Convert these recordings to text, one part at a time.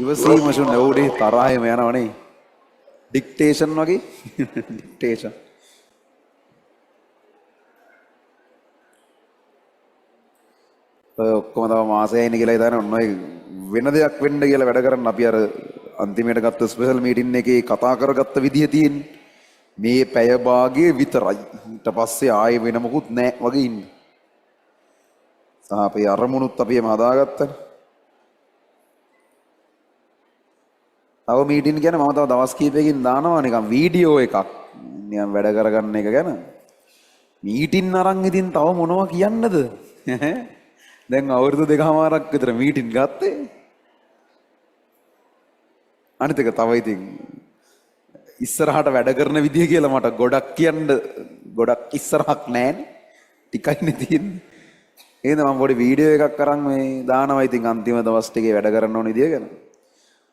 ඉවසීම ශුන්‍ය උඩේ තරහෙම යනවනේ. ඩික්ටේෂන් වගේ ඩික්ටේෂන්. ඔක්කොම තව මාසෙයි ඉන්නේ කියලා හිතන ඔන්න ඔය වෙන දෙයක් වෙන්න කියලා වැඩ කරන්න අපි අර අන්තිමට ගත්ත ස්පෙෂල් මීටින් එකේ කතා කරගත්ත විදිය තියෙන්නේ. මේ පැය භාගයේ විතරයි. ඊට පස්සේ ආයෙ වෙන මොකුත් නැහැ වගේ ඉන්නේ. සහ අපේ අරමුණුත් අපි එම හදාගත්තා. තව මීටින් ගැන මම තව දවස් කීපයකින් දානවා නිකන් වීඩියෝ එකක්. නිකන් වැඩ කරගන්න එක ගැන. මීටින් අරන් ඉතින් තව මොනවා කියන්නද? දැන් අවුරුදු දෙකමාරක් විතර මීටින් ගත්තේ. අනිත් එක තව ඉතින් ඉස්සරහට වැඩ කරන විදිය කියලා මට ගොඩක් කියන්න ගොඩක් ඉස්සරහක් නැහැනේ. ටිකයිනේ තියෙන්නේ. එහෙනම් මම පොඩි වීඩියෝ එකක් අරන් මේ දානවා ඉතින් අන්තිම දවස් ටිකේ වැඩ කරන්න ඕන විදිය ගැන.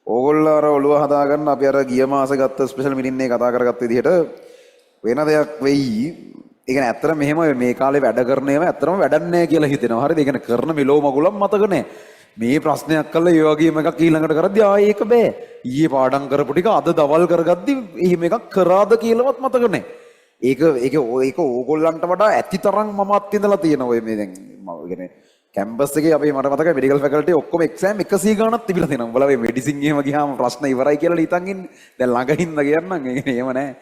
ඕගොල්ලෝ අර ඔළුව හදාගන්න අපි අර ගිය මාසේ ගත්ත ස්පෙෂල් මීටින් එක කතා කරගත්ත විදිහට වෙන දෙයක් වෙයි. ඒ කියන්නේ ඇත්තට මෙහෙම මේ කාලේ වැඩ කරන ඒවා ඇත්තටම වැඩක් නැහැ කියලා හිතෙනවා. හරිද? ඒ කියන්නේ කරන මෙලෝ මගුලක් මතක නැහැ. මේ ප්‍රශ්නයක් කළා ඒ වගේම එකක් ඊළඟට කරද්දී ආයේ ඒක බෑ. ඊයේ පාඩම් කරපු ටික අද දවල් කරගද්දී එහෙම එකක් කරාද කියලාවත් මතක නැහැ. ඒක ඕගොල්ලන්ට වඩා ඇති තරම් මම අත්විඳලා තියෙනවා ඔය මේ දැන් මම කියන්නේ කැම්පස් එකේ අපි මට මතකයි මෙඩිකල් ෆැකල්ටි ඔක්කොම එක්සෑම් 100 ගණනක් තිබිලා තියෙනවා. උඹලා මේ මෙඩිසින් එහෙම ගියාම ප්‍රශ්න ඉවරයි කියලා හිතන් ඉන්නේ. දැන් ළඟ හින්දා කියන්නම්. ඒ කියන්නේ එහෙම නැහැ.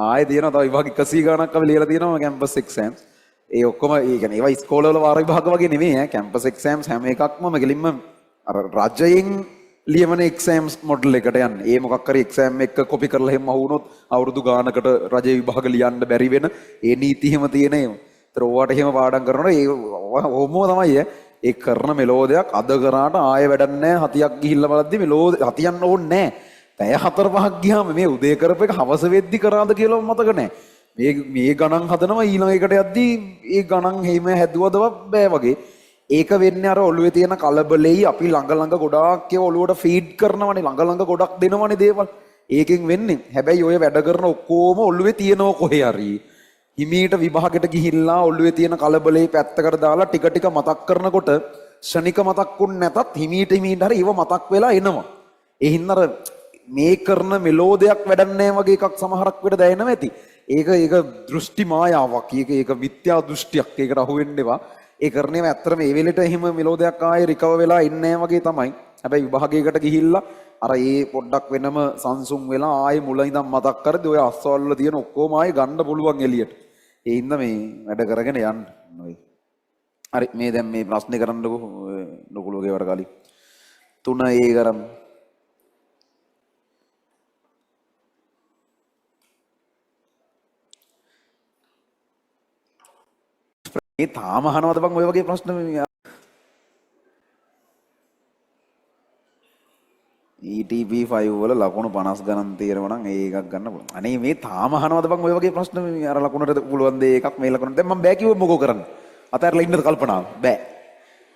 ආයේ තියෙනවා තව විභාග 100 ගණනක් අපි ලියලා තියෙනවා කැම්පස් එක්සෑම්ස්. ඒ ඔක්කොම ඒ කියන්නේ ඒවා ඉස්කෝලවල වාර විභාග වගේ නෙමෙයි ඈ. කැම්පස් එක්සෑම්ස් හැම එකක්ම මෙගලින්ම අර රජයෙන් ලියවන එක්සෑම්ස් මොඩල් එකට යන්නේ. ඒ මොකක් හරි එක්සෑම් එක කොපි කරලා එහෙම වුණොත් අවුරුදු ගානකට රජ විභාග ලියන්න බැරි වෙන ඒ නීති එහෙම තියෙන ඒවා. ඒතර ඕවට එහෙම පාඩම් කරනකොට ඒ ඕමෝ තමයි ඒ කරන මෙලෝදයක් අද කරාට ආයෙ වැඩක් නැහැ. හතියක් ගිහිල්ලා බලද්දි මෙලෝ හතියන්න ඕනේ නැහැ. පැය 4-5ක් ගියාම මේ උදේ කරපු එක හවස වෙද්දි කරාද කියලා මතක නැහැ. මේ ගණන් හදනවා ඊළඟ එකට යද්දී ඒ ගණන් හැම හැදුවදවත් බෑ වගේ. ඒක වෙන්නේ අර ඔළුවේ තියෙන කලබලෙයි අපි ළඟ ගොඩාක් ඒව ඔළුවට ෆීඩ් කරනවනේ ළඟ ගොඩක් දෙනවනේ දේවල්. ඒකෙන් වෙන්නේ. හැබැයි ඔය වැඩ කරන ඔක්කොම ඔළුවේ තියෙනව කොහේ හරි. හිමීට විභාගෙට ගිහිල්ලා ඔළුවේ තියෙන කලබලෙයි පැත්තකට දාලා ටික ටික මතක් කරනකොට ශනික මතක්ුන් නැතත් හිමීට හරි ඒව මතක් වෙලා එනවා. ඒ හින්දා මේ කරන මෙලෝදයක් වැඩක් නැහැ වගේ එකක් සමහරක් වෙට දැනෙනවා ඇති. ඒක දෘෂ්ටි මායාවක්. ඒක මිත්‍යා දෘෂ්ටියක්. ඒකට අහු වෙන්න එපා. ඒ කරන්නේ ඇත්තටම මේ වෙලෙට එහෙම මෙලෝදයක් ආයේ රිකවර් වෙලා ඉන්නේ නැහැ වගේ තමයි. හැබැයි විභාගයකට ගිහිල්ලා අර ඒ පොඩ්ඩක් වෙනම සංසුන් වෙලා ආයේ මුල ඉඳන් මතක් කරද්දී ඔය අස්වල වල තියෙන ඔක්කොම ආයේ ගන්න පුළුවන් එළියට. ඒ හින්දා මේ වැඩ කරගෙන යන්න ඕයි. හරි මේ දැන් මේ ප්‍රශ්නේ කරන්නකෝ ලොකුලෝගේ වර කලින්. 3 ඒ කරමු. මේ තාම අහනවද බං ඔය වගේ ප්‍රශ්න ETP5 වල ලකුණු 50 ගණන් තියෙනවා නම් ඒකක් ගන්න පුළුවන්. අනේ මේ තාම අහනවද බං ඔය වගේ ප්‍රශ්න අර ලකුණට පුළුවන් දේ එකක් මේ ලකුණට දැන් මම බෑ කිව්වොත් මොකෝ කරන්නේ? අතහැරලා ඉන්නද කල්පනාව? බෑ.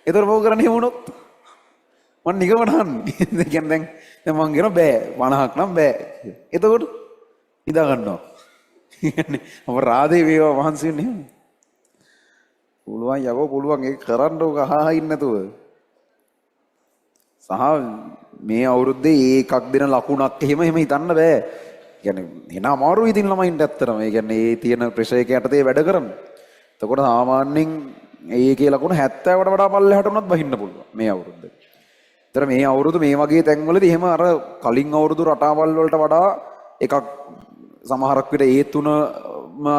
ඒතර මොකෝ කරන්නේ වුණොත්? මම නිකමට අහන්නේ. ඒ කියන්නේ දැන් මම කියනවා බෑ 50ක් නම් බෑ. එතකොට ඉඳා ගන්නවා. කියන්නේ අප රාදේ වේවා වහන්සි වෙන්නේ එහෙම. පුළුවන් යකෝ පුළුවන් ඒක කරන්න ඕක අහා ඉන්න නැතුව. සහ මේ අවුරුද්දේ එකක් දෙන ලකුණක් එහෙම හිතන්න බෑ. කියන්නේ එන අමාරුයි ඉතින් ළමයින්ට ඇත්තටම. ඒ කියන්නේ ඒ තියෙන ප්‍රෙෂර් එක යටතේ වැඩ කරමු. එතකොට සාමාන්‍යයෙන් ඒකේ ලකුණු 70කට වඩා පල්ලෙහාට වුණත් බහින්න පුළුවන් මේ අවුරුද්දේ. ඒතර මේ අවුරුදු මේ වගේ තැන්වලදී එහෙම අර කලින් අවුරුදු රටාවල් වලට වඩා එකක් සමහරක් විට ඒ තුනම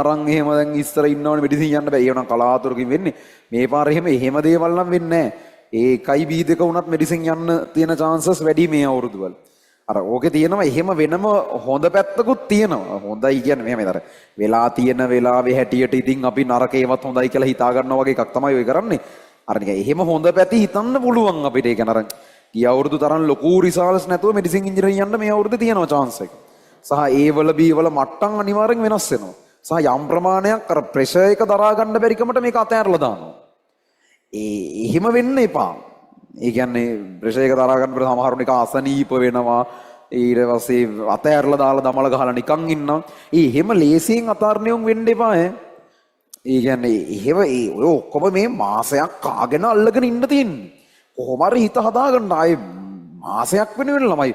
අරන් එහෙම දැන් ඉස්සර ඉන්නවනේ මෙඩිසින් යන්න බෑ. ඒ වුණා කලාතුරකින් වෙන්නේ. මේ පාර එහෙම දේවල් නම් වෙන්නේ නැහැ. ඒකයි B2 වුණත් මෙඩිසින් යන්න තියෙන chances වැඩි මේ අවුරුදු වල. අර ඕකේ තියෙනවා එහෙම වෙනම හොඳ පැත්තකුත් තියෙනවා. හොඳයි කියන්නේ මෙහෙම අර වෙලා තියෙන වෙලාවේ හැටියට ඉතින් අපි නරකේවත් හොඳයි කියලා හිතා ගන්නවා වගේ එකක් තමයි ඔය කරන්නේ. අර නිකන් එහෙම හොඳ පැති හිතන්න පුළුවන් අපිට. ඒ කියන්නේ අර ගිය අවුරුදු තරම් ලොකු රිසල්ට්ස් නැතුව මෙඩිසින් ඉන්ජිනියරින් යන්න මේ අවුරුද්දේ තියෙනවා chance එක. සහ A වල B වල මට්ටම් අනිවාර්යෙන් වෙනස් වෙනවා. සහ යම් ප්‍රමාණයක් අර ප්‍රෙෂර් එක දරා ගන්න බැරි කමට මේක අතහැරලා දානවා. එහෙම වෙන්න එපා. ඒ කියන්නේ ප්‍රෙෂර් එක දරා ගන්න බැරි සමහරු නිකන් අසනීප වෙනවා. ඊට පස්සේ අතහැරලා දාලා දමල ගහලා නිකන් ඉන්නවා. එහෙම ලේසියෙන් අතාරණියුම් වෙන්න එපා ඈ. ඒ කියන්නේ එහෙම ඔය ඔක්කොම මේ මාසයක් කාගෙන අල්ලගෙන ඉන්න තියෙන්නේ. කොහොම හරි හිත හදාගන්න ආයේ මාසයක් වෙනුවෙන් ළමයි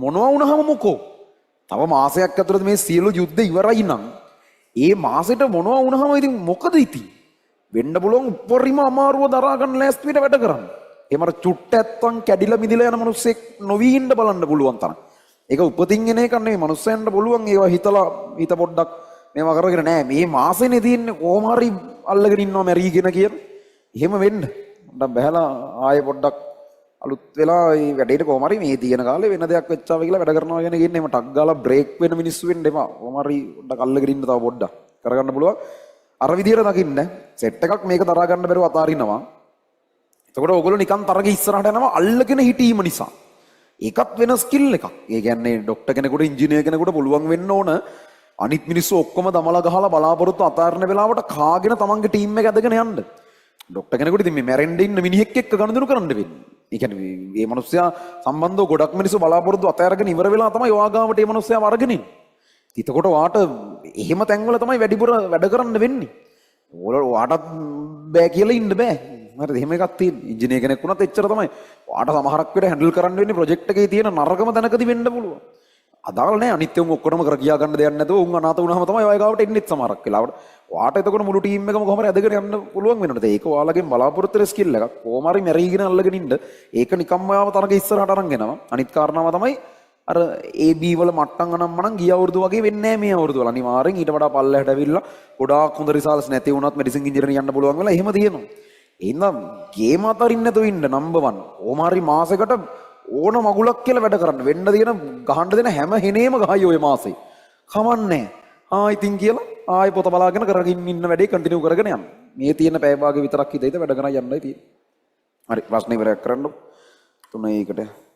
මොනවා වුණාම මොකෝ? තව මාසයක් ඇතුළත මේ සියලු යුද්ධ ඉවරයි නම් ඒ මාසෙට මොනවා වුණාම ඉතින් මොකද ඉතින්? වෙන්න පුළුවන් උපරිම අමාරුව දරා ගන්න ලෑස්ති වෙට වැඩ කරන්න. එහෙම අර චුට්ට ඇත්තන් කැඩිලා මිදිලා යන මිනිස්සෙක් නොවී ඉන්න බලන්න පුළුවන් තරම්. ඒක උපතින් එන එක නෙවෙයි මිනිස්සුන්ට පුළුවන් ඒවා හිතලා හිත පොඩ්ඩක් මේවා කරගෙන නෑ මේ මාසෙනේ තියෙන්නේ කොහොම හරි අල්ලගෙන ඉන්නවා මැරීගෙන කියන. එහෙම වෙන්න. මට බහැලා ආයෙ පොඩ්ඩක් අලුත් වෙලා මේ වැඩේට කොහොම හරි මේ තියෙන කාලේ වෙන දෙයක් වෙච්චාව කියලා වැඩ කරනවා කියන එකෙන් එහෙම ටක් ගාලා බ්‍රේක් වෙන මිනිස්සු වෙන්න එපා. කොහොම හරි පොඩ්ඩක් අල්ලගෙන ඉන්න තව පොඩ්ඩක් කරගන්න පුළුවන්. අර විදියට දකින්න සෙට් එකක් මේක දරා ගන්න බැරුව අතාරිනවා. එතකොට ඕගොල්ලෝ නිකන් තරගේ ඉස්සරහට යනවා අල්ලගෙන හිටීම නිසා. ඒකත් වෙන ස්කිල් එකක්. ඒ කියන්නේ ડોක්ටර් කෙනෙකුට ඉංජිනේර් කෙනෙකුට පුළුවන් වෙන්න ඕන අනිත් මිනිස්සු ඔක්කොම දමලා ගහලා බලාපොරොත්තු අතාරින වෙලාවට කාගෙන තමන්ගේ ටීම් එක ඇදගෙන යන්න. ડોක්ටර් කෙනෙකුට ඉතින් මේ මැරෙන්න ඉන්න මිනිහෙක් එක්ක ගනුදෙනු කරන්න වෙන්නේ. ඒ කියන්නේ මේ මිනිස්සයා සම්බන්ධව ගොඩක් මිනිස්සු බලාපොරොත්තු අතාරගෙන ඉවර වෙලා තමයි ඔයාගාවට මේ මිනිස්සයා වරගෙන ඉන්නේ. එතකොට වාට එහෙම තැන්වල තමයි වැඩිපුර වැඩ කරන්න වෙන්නේ. වාටත් බෑ කියලා ඉන්න බෑ. හරිද? එහෙම එකක් තියෙන. ඉංජිනේර කෙනෙක් වුණත් එච්චර තමයි. වාට සමහරක් වෙලේ හැන්ඩල් කරන්න වෙන්නේ ප්‍රොජෙක්ට් එකේ තියෙන නරකම තැනකදී වෙන්න පුළුවන්. අදාළ නැහැ අනිත් උන් ඔක්කොම කර කියා ගන්න දෙයක් නැතුව උන් අනාථ වුණාම තමයි ඔය ගාවට එන්නෙත් සමහරක් වෙලාවට. වාට එතකොට මුළු ටීම් එකම කොහොම හරි අදගෙන යන්න පුළුවන් වෙනවද? ඒක ඔයාලගෙන් බලාපොරොත්තු වෙන ස්කිල් එකක්. කොහොම හරි මැරීගෙන අල්ලගෙන ඉන්න. ඒක නිකම්ම යාව තරග ඉස්සරහට අරන් එනවා. අනිත් කාරණාව තමයි අර AB වල මට්ටම් අනම්මනම් ගිය අවුරුදු වගේ වෙන්නේ නැහැ මේ අවුරුදු වල. අනිවාර්යෙන් ඊට වඩා පල්ලෙහාට ඇවිල්ලා ගොඩාක් හොඳ රිසල්ට්ස් නැති වුණත් මෙඩිසින් ඉන්ජිනියරින් යන්න පුළුවන් වෙලා එහෙම තියෙනවා. එහෙනම් ගේම් අතරින් නැතුව ඉන්න නම්බර් 1. ඕම හරි මාසෙකට ඕන මගුලක් කියලා වැඩ කරන්න. වෙන්න තියෙන ගහන්න දෙන හැම හෙනේම ගහයි ඔය මාසේ. කමන්නේ. ඉතින් කියලා ආයෙ පොත බලාගෙන කරගෙන ඉන්න වැඩේ කන්ටිනියු කරගෙන යන්න. මේ තියෙන පැය භාගෙ විතරක් හිතේද වැඩ කරගෙන යන්නයි තියෙන්නේ. හරි ප්‍රශ්න ඉවරයක් කරන්න. 3:00කට